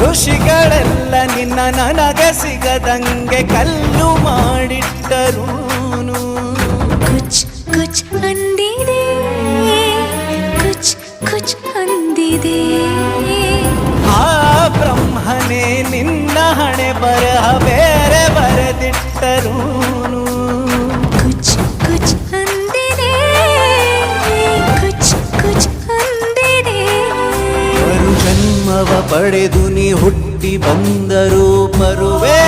ಋಷಿಗಳೆಲ್ಲ ನಿನ್ನ ನನಗೆ ಸಿಗದಂಗೆ ಕಲ್ಲು ಮಾಡಿಟ್ಟರೂನು ಕುಚ್ ಕುಚ್ ಅಂದಿದೆ, ಕುಚ್ ಕುಚ್ ಅಂದಿದೆ. ಆ ಬ್ರಹ್ಮನೇ ನಿನ್ನ ಹಣೆ ಬರಹ ಬೇರೆ ಬರೆದಿಟ್ಟರೂನು ಕುಚ್ ಕುಚ್ ಅಂದಿದೆ, ಕುಚ್ ಕುಚ್ ಅಂದಿದೆ. ಮರು ಜನ್ಮವ ಪಡೆದು ನೀ ಹುಟ್ಟಿ ಬಂದರು ಬರುವೆ